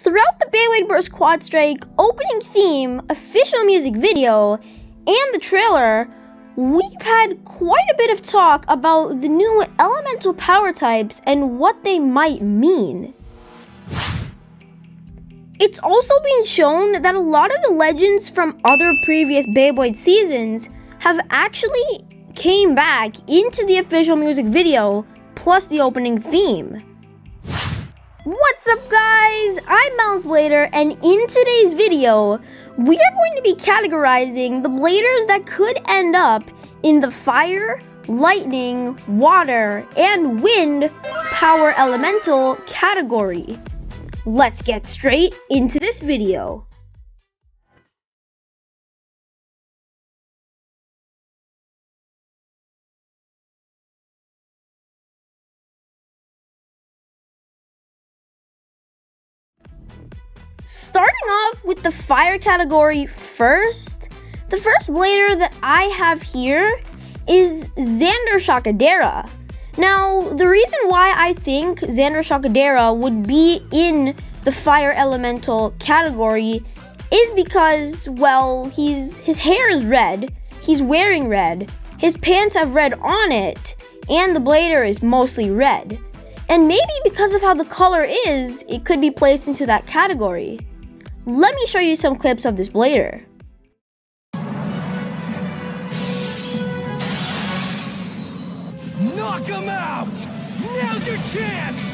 Throughout the Beyblade Burst Quadstrike opening theme, official music video, and the trailer, we've had quite a bit of talk about the new elemental power types and what they might mean. It's also been shown that a lot of the legends from other previous Beyblade seasons have actually came back into the official music video, plus the opening theme. What's up guys, I'm Blader, and in today's video, we are going to be categorizing the bladers that could end up in the fire, lightning, water, and wind power elemental category. Let's get straight into this video. Starting off with the fire category first, the first blader that I have here is Xander Shakadera. Now, the reason why I think Xander Shakadera would be in the fire elemental category is because, well, his hair is red, he's wearing red, his pants have red on it, and the blader is mostly red. And maybe because of how the color is, it could be placed into that category. Let me show you some clips of this blader. Knock him out! Now's your chance!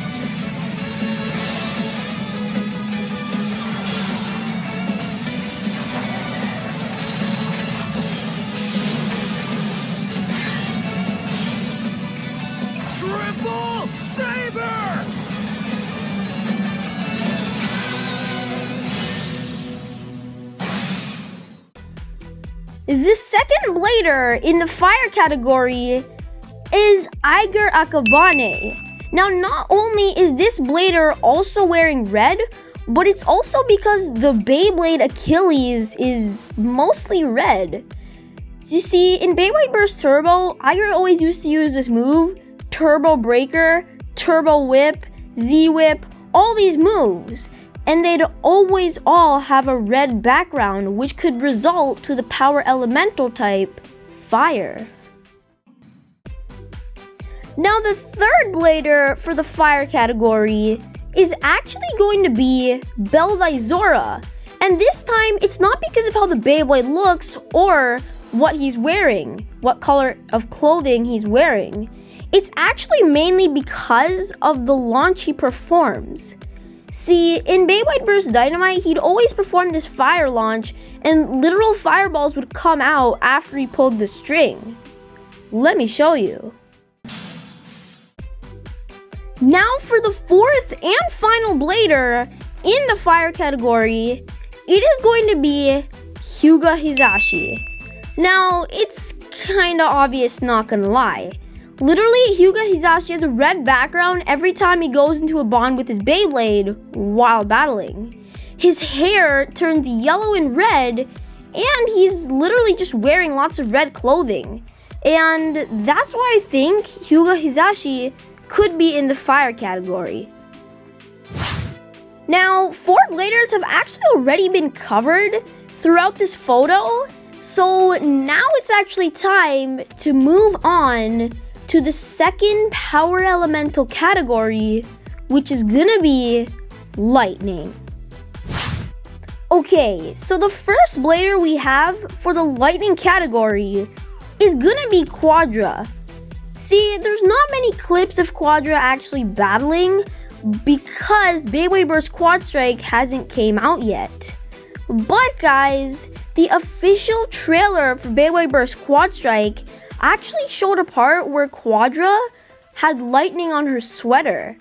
Triple Saber! The second blader in the fire category is Aiger Akabane. Now, not only is this blader also wearing red, but it's also because the Beyblade Achilles is mostly red. You see, in Beyblade Burst Turbo, Aiger always used to use this move, Turbo Breaker, Turbo Whip, Z-Whip, all these moves. And they'd always all have a red background, which could result to the power elemental type, fire. Now the third blader for the fire category is actually going to be Beldizora. And this time, it's not because of how the Beyblade looks or what he's wearing, what color of clothing he's wearing. It's actually mainly because of the launch he performs. See, in Beyblade Burst Dynamite, he'd always perform this fire launch, and literal fireballs would come out after he pulled the string. Let me show you. Now for the fourth and final blader in the fire category, it is going to be Hyuga Hisashi. Now, it's kinda obvious, not gonna lie. Literally, Hyuga Hisashi has a red background every time he goes into a bond with his Beyblade while battling. His hair turns yellow and red, and he's literally just wearing lots of red clothing. And that's why I think Hyuga Hisashi could be in the fire category. Now, 4 bladers have actually already been covered throughout this photo, so now it's actually time to move on to the second power elemental category, which is gonna be lightning. Okay, so the first blader we have for the lightning category is gonna be Quadra. See, there's not many clips of Quadra actually battling because Beyblade Burst Quadstrike hasn't came out yet. But guys, the official trailer for Beyblade Burst Quadstrike actually showed a part where Quadra had lightning on her sweater.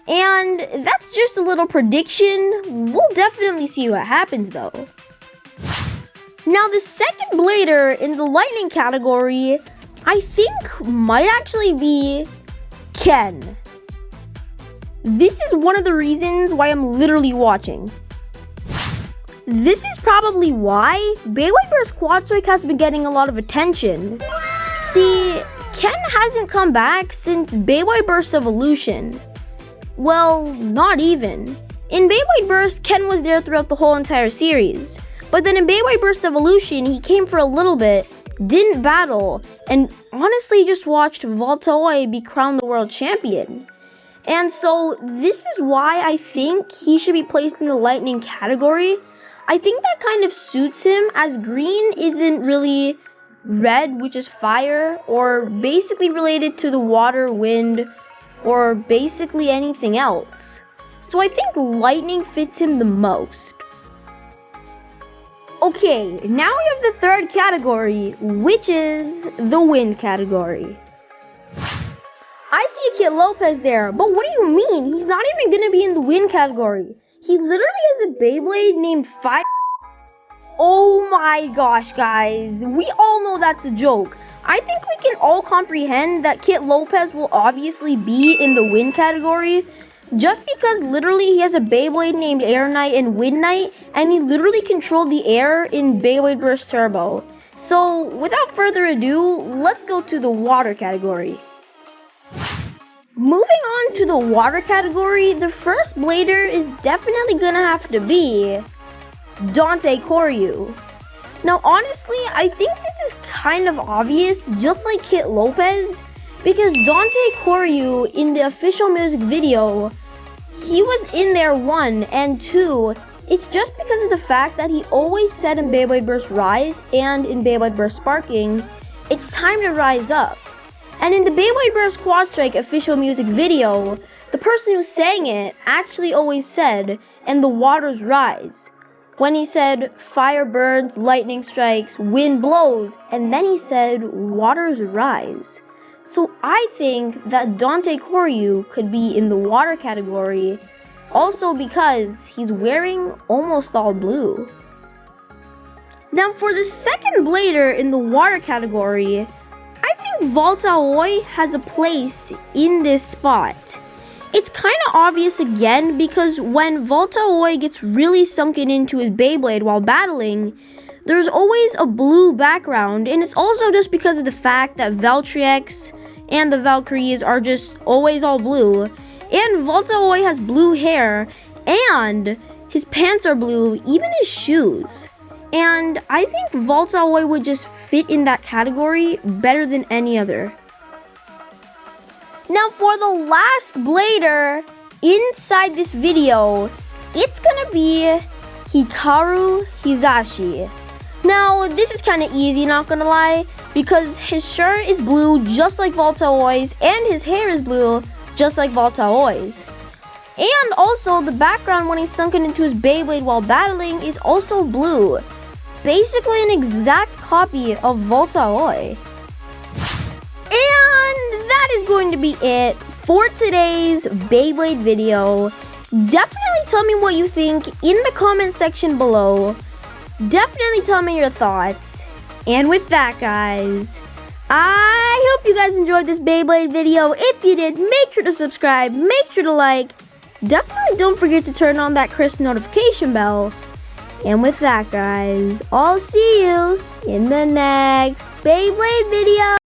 And that's just a little prediction. We'll definitely see what happens though. Now the second blader in the lightning category, I think might actually be Ken. This is one of the reasons why I'm literally watching. This is probably why Beyblade Burst Quadstrike has been getting a lot of attention. See, Ken hasn't come back since Beyblade Burst Evolution. Well, not even. In Beyblade Burst, Ken was there throughout the whole entire series. But then in Beyblade Burst Evolution, he came for a little bit, didn't battle, and honestly just watched Volta be crowned the world champion. And so this is why I think he should be placed in the lightning category. I think that kind of suits him, as green isn't really red, which is fire, or basically related to the water, wind, or basically anything else. So I think lightning fits him the most. Okay, now we have the third category, which is the wind category. I see a Kit Lopez there, but what do you mean? He's not even gonna be in the wind category. He literally has a Beyblade named Fire. Oh my gosh, guys. We all know that's a joke. I think we can all comprehend that Kit Lopez will obviously be in the wind category just because literally he has a Beyblade named Air Knight and Wind Knight, and he literally controlled the air in Beyblade Burst Turbo. So without further ado, let's go to the water category. Moving on to the water category, the first blader is definitely gonna have to be Dante Koryu. Now honestly, I think this is kind of obvious, just like Kit Lopez, because Dante Koryu in the official music video, he was in there 1 and 2. It's just because of the fact that he always said in Beyblade Burst Rise and in Beyblade Burst Sparking, it's time to rise up. And in the Beyblade Burst Quadstrike official music video, the person who sang it actually always said, "And the waters rise." When he said, "Fire burns, lightning strikes, wind blows," and then he said, "Waters rise." So I think that Dante Koryu could be in the water category, also because he's wearing almost all blue. Now for the second blader in the water category, I think Volta has a place in this spot. It's kind of obvious again because when Volta gets really sunken into his Beyblade while battling, there's always a blue background, and it's also just because of the fact that Valtryx and the Valkyries are just always all blue, and Volta has blue hair, and his pants are blue, even his shoes. And I think Volta would just fit in that category better than any other. Now for the last blader inside this video, it's gonna be Hikaru Hisashi. Now this is kind of easy, not gonna lie, because his shirt is blue just like Volta and his hair is blue just like Volta And also the background when he's sunken into his Beyblade while battling is also blue. Basically an exact copy of Volta And that is going to be it for today's Beyblade video. Definitely tell me what you think in the comment section below. Definitely tell me your thoughts. And with that, guys, I hope you guys enjoyed this Beyblade video. If you did, make sure to subscribe, make sure to like. Definitely don't forget to turn on that crisp notification bell. And with that, guys, I'll see you in the next Beyblade video.